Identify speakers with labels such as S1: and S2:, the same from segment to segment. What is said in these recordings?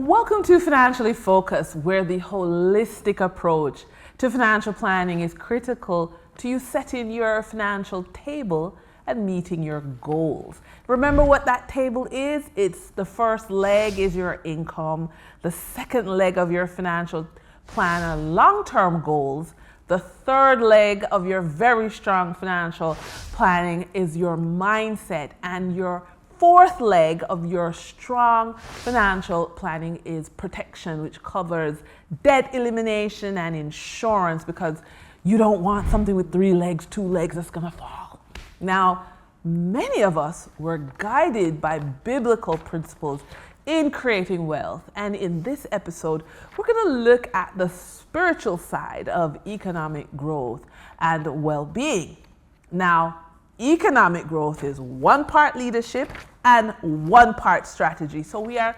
S1: Welcome to Financially Focused, where the holistic approach to financial planning is critical to you setting your financial table and meeting your goals. Remember what that table is? It's the first leg is your income, the second leg of your financial plan are long-term goals, the third leg of your very strong financial planning is your mindset, and your fourth leg of your strong financial planning is protection, which covers debt elimination and insurance, because you don't want something with 3 legs, 2 legs that's gonna fall. Now, many of us were guided by biblical principles in creating wealth. And in this episode, we're gonna look at the spiritual side of economic growth and well-being. Now, economic growth is one part leadership and one part strategy. So we are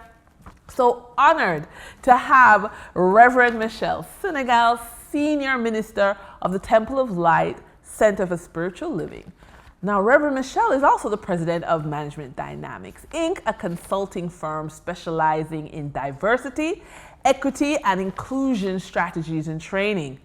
S1: so honored to have Reverend Michelle Synagal, Senior Minister of the Temple of Light Center for Spiritual Living. Now, Reverend Michelle is also the president of Management Dynamics, Inc., a consulting firm specializing in diversity, equity, and inclusion strategies and training.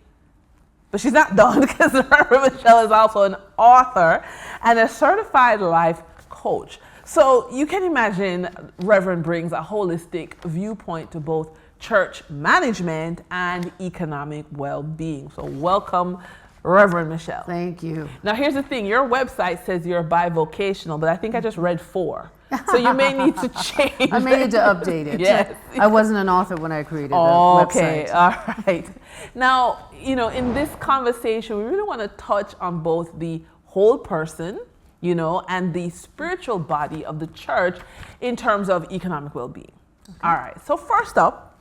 S1: But she's not done, because Reverend Michelle is also an author and a certified life coach. So you can imagine Reverend brings a holistic viewpoint to both church management and economic well-being. So welcome, Reverend Michelle.
S2: Thank you.
S1: Now here's the thing, your website says you're bivocational, but I think I just read 4. So you may need to change.
S2: I may need to update it.
S1: Yes.
S2: I wasn't an author when I created the website.
S1: Okay, all right. Now, in this conversation, we really want to touch on both the whole person, and the spiritual body of the church in terms of economic well-being. Okay. All right. So first up,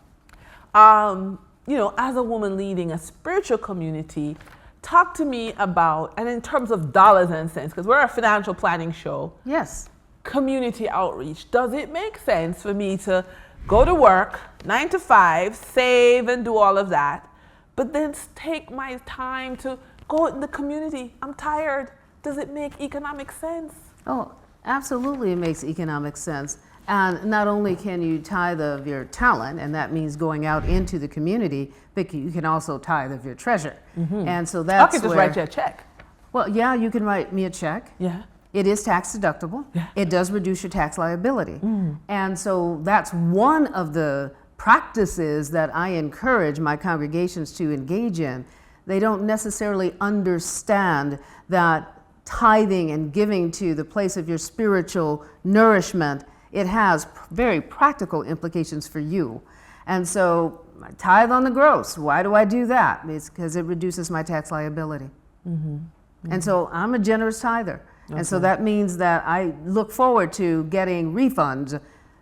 S1: as a woman leading a spiritual community, talk to me about, and in terms of dollars and cents, because we're a financial planning show.
S2: Yes.
S1: Community outreach. Does it make sense for me to go to work 9 to 5, save and do all of that, but then take my time to go in the community? I'm tired. Does it make economic sense?
S2: Oh, absolutely, it makes economic sense. And not only can you tithe of your talent, and that means going out into the community, but you can also tithe of your treasure. Mm-hmm. And so that's
S1: I could just write you a check.
S2: Well, yeah, you can write me a check.
S1: Yeah.
S2: It is tax deductible.
S1: Yeah.
S2: It does reduce your tax liability. Mm. And so that's one of the practices that I encourage my congregations to engage in. They don't necessarily understand that tithing and giving to the place of your spiritual nourishment, it has very practical implications for you. And so I tithe on the gross. Why do I do that? It's because it reduces my tax liability. Mm-hmm. Mm-hmm. And so I'm a generous tither. Okay. And so that means that I look forward to getting refunds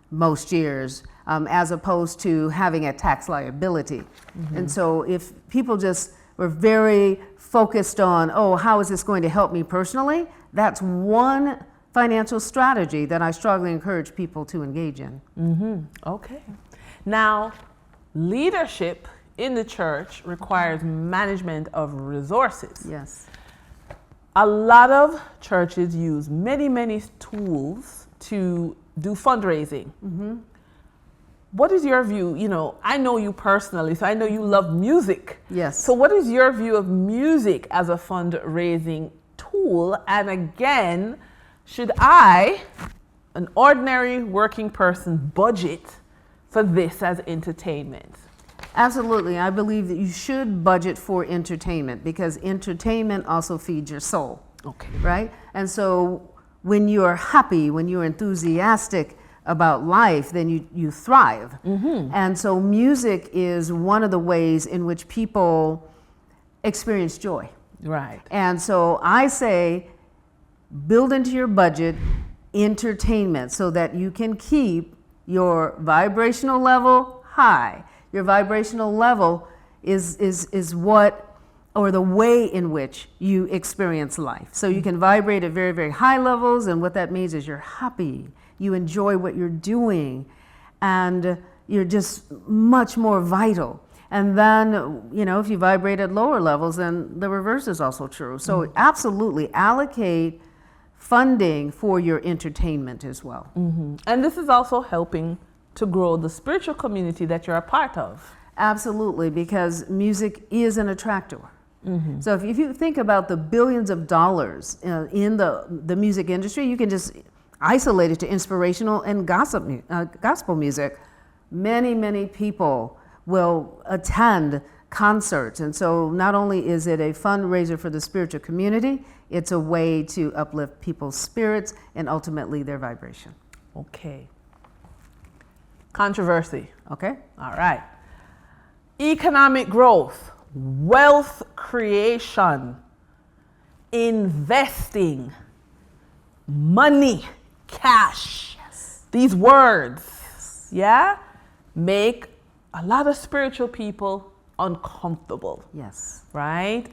S2: most years, as opposed to having a tax liability. Mm-hmm. And so if people just were very focused on, how is this going to help me personally? That's one financial strategy that I strongly encourage people to engage in.
S1: Mm-hmm. Okay. Now, leadership in the church requires management of resources.
S2: Yes.
S1: A lot of churches use many, many tools to do fundraising. Mm-hmm. What is your view? I know you personally, so I know you love music.
S2: Yes.
S1: So what is your view of music as a fundraising tool? And again, should I, an ordinary working person, budget for this as entertainment?
S2: Absolutely. I believe that you should budget for entertainment, because entertainment also feeds your soul.
S1: Okay.
S2: Right? And so when you're happy, when you're enthusiastic about life, then you thrive. Mm-hmm. And so music is one of the ways in which people experience joy.
S1: Right.
S2: And so I say, build into your budget entertainment so that you can keep your vibrational level high. Your vibrational level is what, or the way in which you experience life. So you can vibrate at very, very high levels, and what that means is you're happy, you enjoy what you're doing, and you're just much more vital. And then, if you vibrate at lower levels, then the reverse is also true. So absolutely allocate funding for your entertainment as well.
S1: Mm-hmm. And this is also helping to grow the spiritual community that you're a part of.
S2: Absolutely, because music is an attractor. So if you think about the billions of dollars in the music industry, you can just isolate it to inspirational and gospel music. Many people will attend concerts. And so not only is it a fundraiser for the spiritual community, it's a way to uplift people's spirits and ultimately their vibration.
S1: Okay. Controversy.
S2: Okay?
S1: All right. Economic growth, wealth creation, investing, money, cash.
S2: Yes.
S1: These words, yeah, make a lot of spiritual people uncomfortable.
S2: Yes.
S1: Right?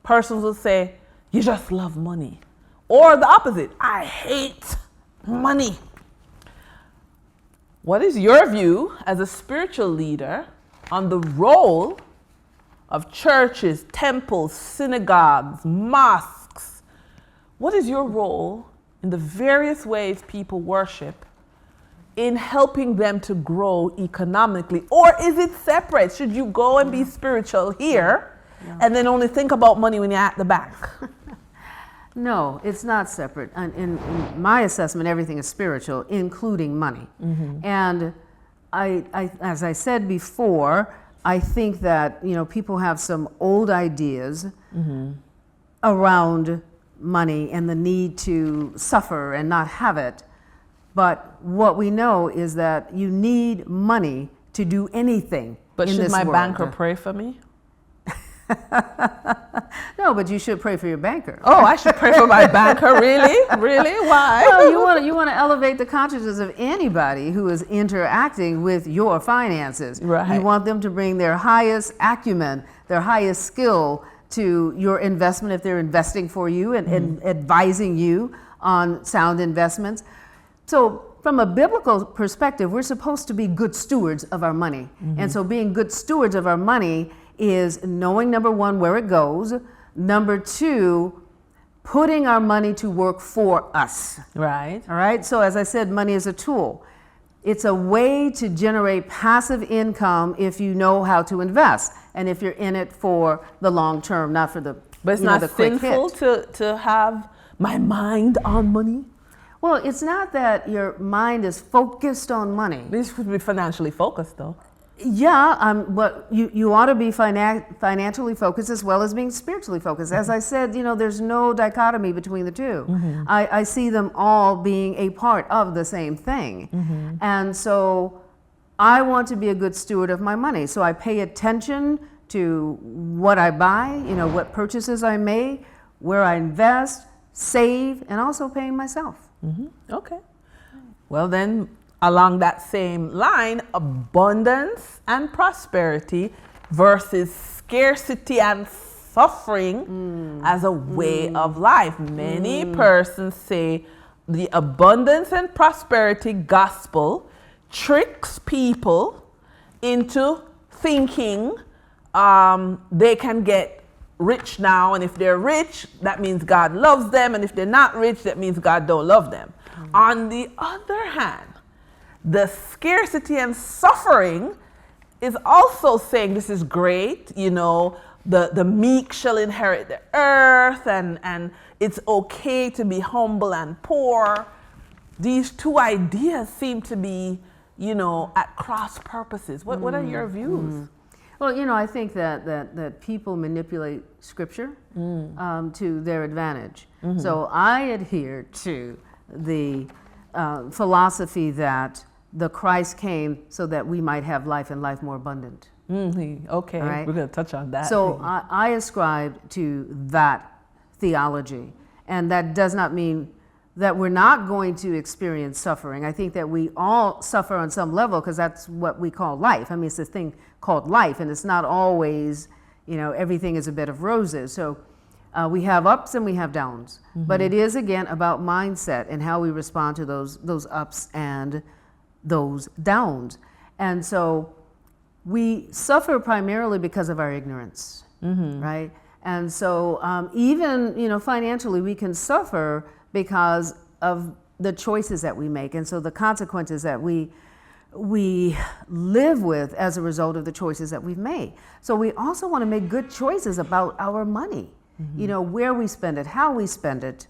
S1: Persons will say, you just love money. Or the opposite, I hate money. What is your view as a spiritual leader on the role of churches, temples, synagogues, mosques? What is your role in the various ways people worship in helping them to grow economically? Or is it separate? Should you go and be spiritual here and then only think about money when you're at the bank?
S2: No, it's not separate. In my assessment, everything is spiritual, including money. And I, as I said before, I think that people have some old ideas around money and the need to suffer and not have it. But what we know is that you need money to do anything.
S1: But
S2: in
S1: should
S2: this
S1: my
S2: world.
S1: banker pray for me?
S2: No, but you should pray for your banker.
S1: Oh, I should pray for my banker? Really? Really? Why?
S2: Well, you want to elevate the consciousness of anybody who is interacting with your finances.
S1: Right.
S2: You want them to bring their highest acumen, their highest skill to your investment if they're investing for you and advising you on sound investments. So from a biblical perspective, we're supposed to be good stewards of our money. And so being good stewards of our money is knowing, number one, where it goes. Number two, putting our money to work for us.
S1: Right.
S2: All right. So as I said, money is a tool. It's a way to generate passive income if you know how to invest and if you're in it for the long term, not for the
S1: But it's not
S2: the quick
S1: sinful
S2: hit.
S1: to have my mind on money?
S2: Well, it's not that your mind is focused on money.
S1: This would be financially focused, though.
S2: Yeah, but you ought to be financially focused as well as being spiritually focused. As I said, there's no dichotomy between the two. I see them all being a part of the same thing. And so I want to be a good steward of my money. So I pay attention to what I buy, what purchases I make, where I invest, save, and also paying myself.
S1: Okay. Well, then, along that same line, abundance and prosperity versus scarcity and suffering as a way of life. Many persons say the abundance and prosperity gospel tricks people into thinking they can get rich now, and if they're rich, that means God loves them, and if they're not rich, that means God don't love them. On the other hand, the scarcity and suffering is also saying this is great, the meek shall inherit the earth, and it's okay to be humble and poor. These two ideas seem to be, at cross purposes. What are your views?
S2: Well, I think that people manipulate scripture to their advantage. So I adhere to the philosophy that the Christ came so that we might have life and life more abundant.
S1: Okay,
S2: right?
S1: We're going to touch on that.
S2: So I ascribe to that theology. And that does not mean that we're not going to experience suffering. I think that we all suffer on some level because that's what we call life. I mean, it's this thing called life, and it's not always, everything is a bed of roses. So we have ups and we have downs. But it is, again, about mindset and how we respond to those ups and those downs. And so we suffer primarily because of our ignorance, right? And so even, financially, we can suffer because of the choices that we make. And so the consequences that we we live with as a result of the choices that we've made. So we also want to make good choices about our money, you know, where we spend it, how we spend it.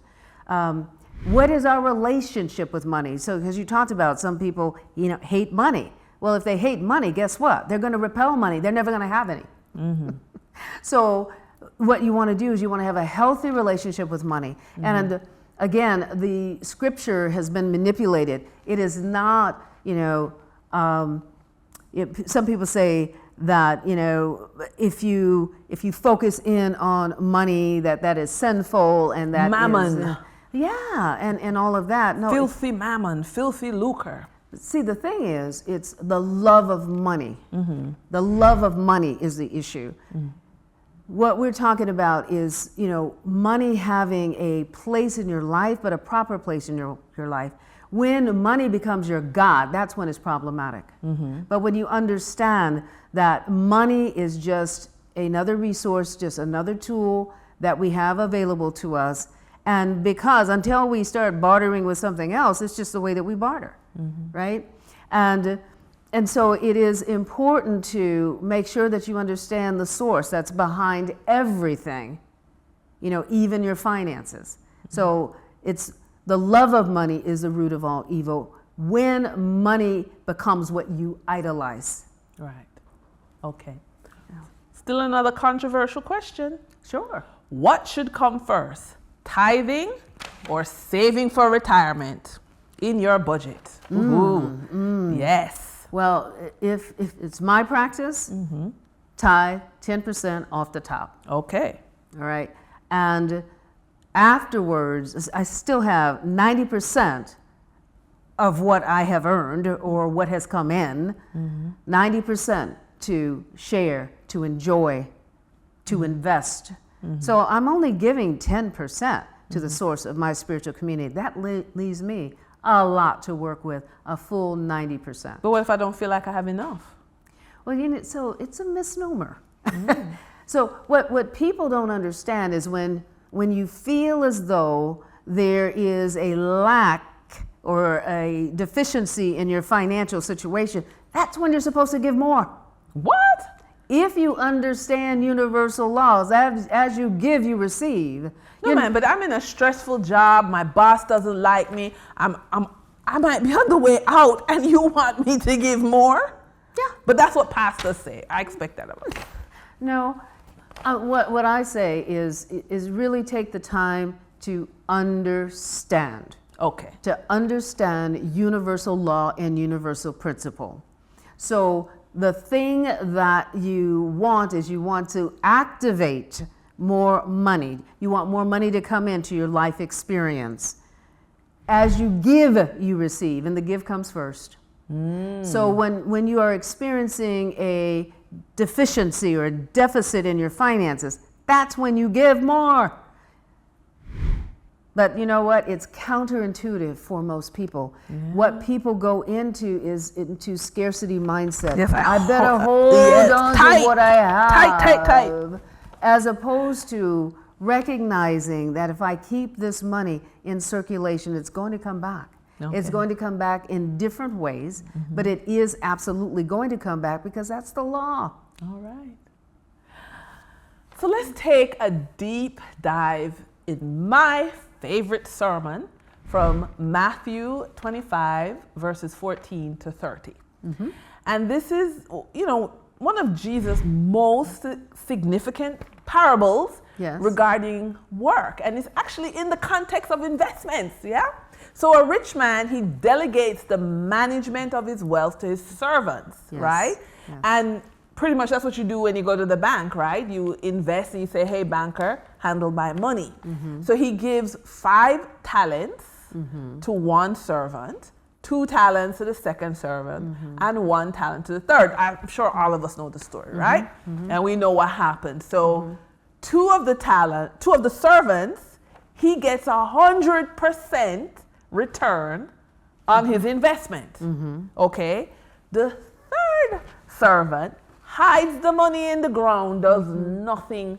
S2: What is our relationship with money? So, because you talked about some people, you know, hate money. Well, if they hate money, guess what? They're going to repel money. They're never going to have any. So what you want to do is you want to have a healthy relationship with money. And again, the scripture has been manipulated. It is not, you know, some people say that, you know, if you focus in on money, that is sinful, and that
S1: mammon.
S2: is, and all of that. No,
S1: Filthy mammon, filthy lucre.
S2: see, the thing is, it's the love of money. The love of money is the issue. What we're talking about is, you know, money having a place in your life, but a proper place in your life. When money becomes your God, that's when it's problematic. But when you understand that money is just another resource, just another tool that we have available to us, and because until we start bartering with something else, it's just the way that we barter, right? And so it is important to make sure that you understand the source that's behind everything, you know, even your finances. So it's the love of money is the root of all evil when money becomes what you idolize.
S1: Right. Okay. Still another controversial question.
S2: Sure.
S1: What should come first, tithing or saving for retirement in your budget? Yes.
S2: Well, if it's my practice, tithe 10% off the top.
S1: Okay.
S2: All right. And afterwards, I still have 90% of what I have earned or what has come in, 90% to share, to enjoy, to invest. So I'm only giving 10% to the source of my spiritual community. That leaves me a lot to work with, a full 90%.
S1: But what if I don't feel like I have enough?
S2: Well, you know, so it's a misnomer. So what people don't understand is when you feel as though there is a lack or a deficiency in your financial situation, that's when you're supposed to give more.
S1: What?
S2: If you understand universal laws, as you give, you receive.
S1: No, man, but I'm in a stressful job. My boss doesn't like me. I might be on the way out, and you want me to give more?
S2: Yeah.
S1: But that's what pastors say. I expect that of us.
S2: No, what I say is really take the time to understand.
S1: Okay.
S2: To understand universal law and universal principle. So the thing that you want is you want to activate more money. You want more money to come into your life experience. As you give, you receive, and the give comes first. So when you are experiencing a deficiency or a deficit in your finances, that's when you give more. But you know what? It's counterintuitive for most people. What people go into is into scarcity mindset.
S1: Yes,
S2: I better hold on to what I have.
S1: Tight.
S2: As opposed to recognizing that if I keep this money in circulation, it's going to come back.
S1: Okay.
S2: It's going to come back in different ways, but it is absolutely going to come back because that's the law.
S1: All right. So let's take a deep dive in my favorite sermon from Matthew 25, verses 14 to 30. And this is, you know, one of Jesus' most significant parables regarding work. And it's actually in the context of investments, So a rich man, he delegates the management of his wealth to his servants, right? And pretty much that's what you do when you go to the bank, right? You invest and you say, hey, banker, handle my money. So he gives 5 talents to one servant, 2 talents to the second servant, and 1 talent to the third. I'm sure all of us know the story, right? And we know what happened. So 2 of the servants, he gets 100% return on his investment. Okay? The third servant hides the money in the ground, does nothing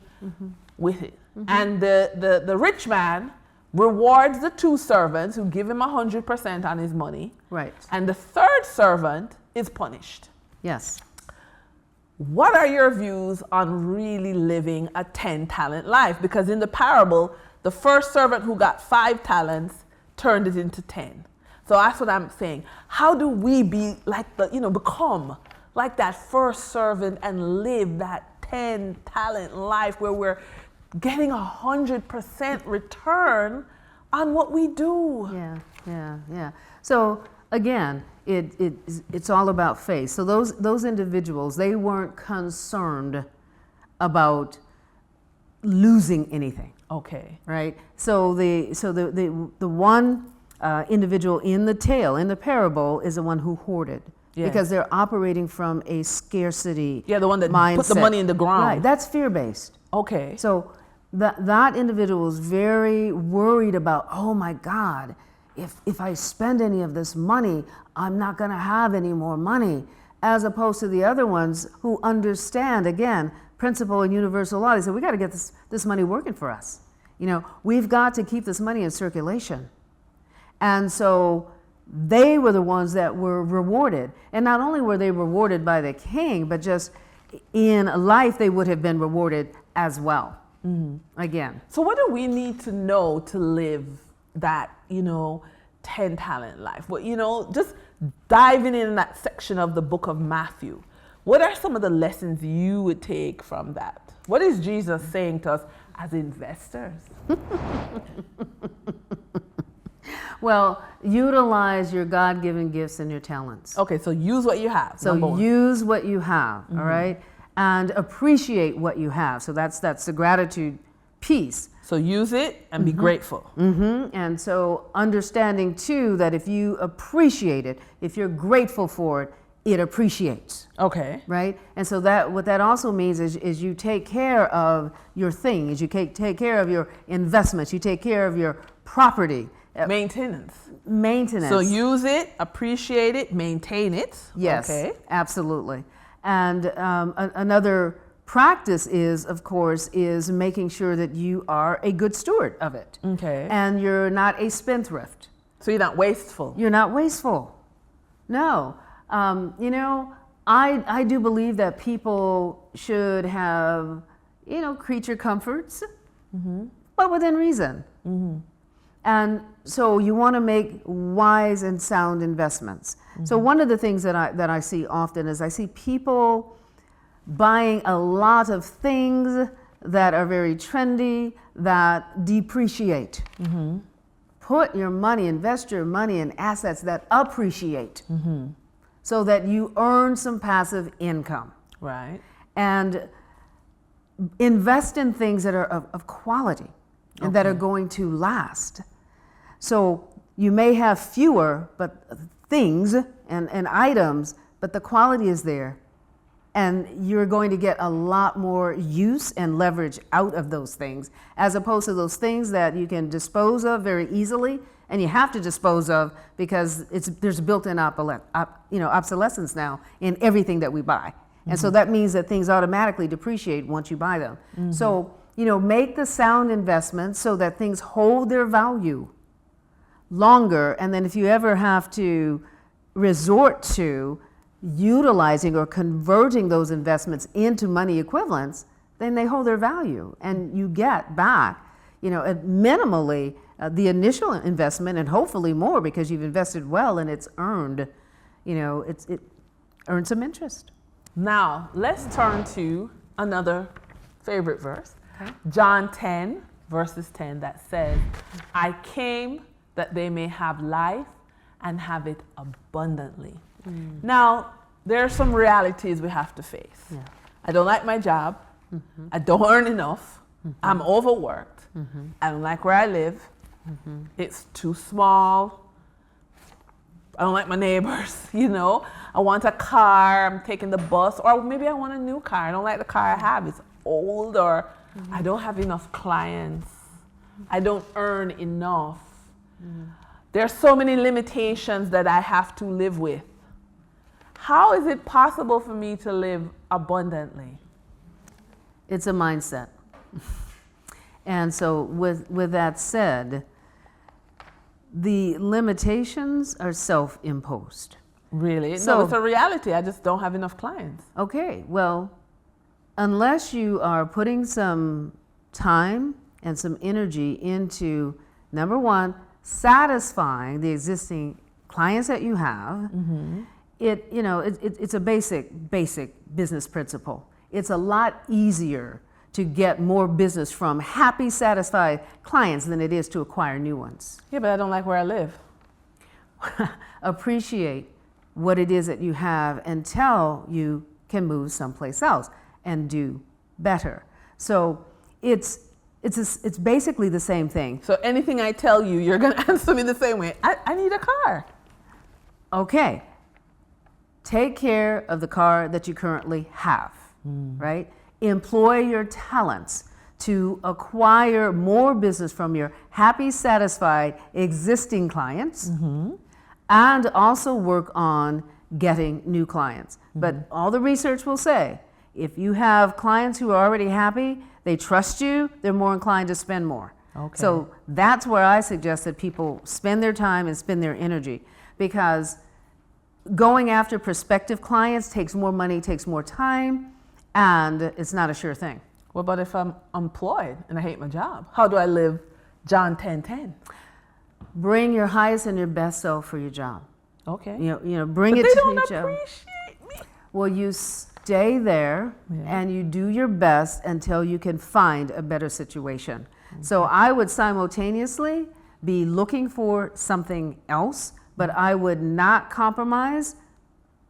S1: with it. And the rich man rewards the 2 servants who give him 100% on his money.
S2: Right.
S1: And the third servant is punished.
S2: Yes.
S1: What are your views on really living a 10-talent life? Because in the parable, the first servant who got 5 talents turned it into 10. So that's what I'm saying. How do we be like become like that first servant and live that 10-talent life where we're getting 100% return on what we do?
S2: Yeah. So again, it's all about faith. So those individuals, they weren't concerned about losing anything.
S1: Okay.
S2: Right. So the one individual in the parable is the one who hoarded. Yes. Because they're operating from a scarcity.
S1: Yeah, the one that
S2: mindset.
S1: Put the money in the ground.
S2: Right. That's fear-based.
S1: Okay.
S2: So that individual is very worried about, oh my God, if I spend any of this money, I'm not going to have any more money, as opposed to the other ones who understand, again, principle and universal law. They say, we got to get this money working for us. We've got to keep this money in circulation. And so they were the ones that were rewarded. And not only were they rewarded by the king, but just in life, they would have been rewarded as well. Again.
S1: So what do we need to know to live that, 10-talent life? Well, just diving in that section of the book of Matthew, what are some of the lessons you would take from that? What is Jesus saying to us as investors?
S2: Well, utilize your God-given gifts and your talents.
S1: Okay, so use what you have.
S2: So use what you have, all right? And appreciate what you have. So that's the gratitude piece.
S1: So use it and be grateful.
S2: And so understanding too that if you appreciate it, if you're grateful for it, it appreciates.
S1: Okay.
S2: Right? And so what that also means is you take care of your things, you take care of your investments, you take care of your property.
S1: Maintenance.
S2: Maintenance.
S1: So use it, appreciate it, maintain it.
S2: Yes,
S1: okay.
S2: Absolutely. And another practice is, of course, is making sure that you are a good steward of it.
S1: Okay.
S2: And you're not a spendthrift.
S1: So you're not wasteful.
S2: You're not wasteful. No. I do believe that people should have, creature comforts, but within reason. And so you want to make wise and sound investments. So one of the things that I see often is I see people buying a lot of things that are very trendy, that depreciate. Put your money, invest your money in assets that appreciate, so that you earn some passive income.
S1: Right.
S2: And invest in things that are of quality and that are going to last. So you may have fewer things and items, but the quality is there. And you're going to get a lot more use and leverage out of those things, as opposed to those things that you can dispose of very easily, and you have to dispose of because there's built-in obsolescence now in everything that we buy. And so that means that things automatically depreciate once you buy them. So, make the sound investments so that things hold their value longer. And then if you ever have to resort to utilizing or converting those investments into money equivalents, then they hold their value and you get back, minimally the initial investment and hopefully more because you've invested well and it's earned, it earned some interest.
S1: Now, let's turn to another favorite verse, John 10, verses 10, that says, I came that they may have life and have it abundantly. Now, there are some realities we have to face. Yeah. I don't like my job. I don't earn enough. I'm overworked. I don't like where I live. It's too small. I don't like my neighbors, I want a car, I'm taking the bus, or maybe I want a new car. I don't like the car I have, it's old, or I don't have enough clients. I don't earn enough. There's so many limitations that I have to live with. How is it possible for me to live abundantly?
S2: It's a mindset. And so with that said, the limitations are self-imposed.
S1: Really?
S2: So-
S1: No, it's a reality. I just don't have enough clients.
S2: Okay, well, unless you are putting some time and some energy into, number one, satisfying the existing clients that you have, it's a basic business principle. It's a lot easier to get more business from happy, satisfied clients than it is to acquire new ones.
S1: Yeah, but I don't like where I live.
S2: Appreciate what it is that you have until you can move someplace else and do better. So it's basically the same thing.
S1: So anything I tell you, you're going to answer me the same way. I need a car.
S2: Okay, take care of the car that you currently have, right? Employ your talents to acquire more business from your happy, satisfied existing clients, and also work on getting new clients. But all the research will say, if you have clients who are already happy, they trust you, they're more inclined to spend more.
S1: Okay.
S2: So that's where I suggest that people spend their time and spend their energy, because going after prospective clients takes more money, takes more time, and it's not a sure thing.
S1: What about if I'm employed and I hate my job? How do I live John 10:10?
S2: Bring your highest and your best self for your job.
S1: Okay.
S2: Bring
S1: But
S2: it
S1: they
S2: to
S1: don't
S2: your job.
S1: appreciate me.
S2: Well, you stay there and you do your best until you can find a better situation. So I would simultaneously be looking for something else, but I would not compromise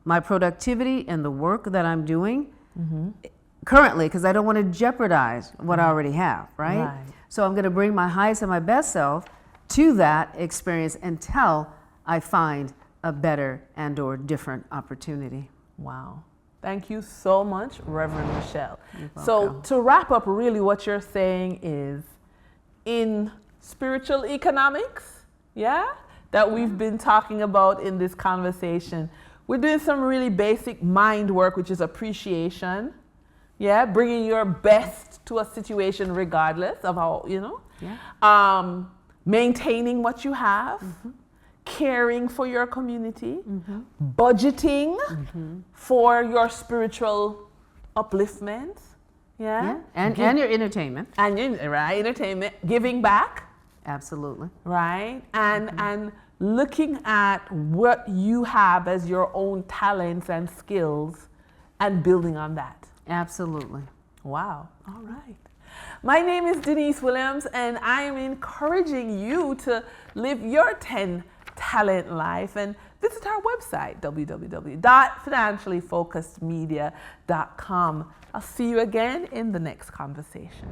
S2: my productivity and the work that I'm doing currently, because I don't want to jeopardize what I already have, right?
S1: Right.
S2: So I'm going to bring my highest and my best self to that experience until I find a better and or different opportunity.
S1: Wow. Thank you so much, Reverend Michelle.
S2: You're
S1: So
S2: welcome.
S1: to wrap up, really what you're saying is, in spiritual economics, that we've been talking about in this conversation, we're doing some really basic mind work, which is appreciation. Bringing your best to a situation regardless of how, maintaining what you have, caring for your community, budgeting for your spiritual upliftment,
S2: And your entertainment.
S1: and entertainment, giving back,
S2: Absolutely.
S1: right, and looking at what you have as your own talents and skills and building on that.
S2: Absolutely.
S1: Wow. All right. My name is Denise Williams, and I am encouraging you to live your 10 talent life and visit our website, www.financiallyfocusedmedia.com. I'll see you again in the next conversation.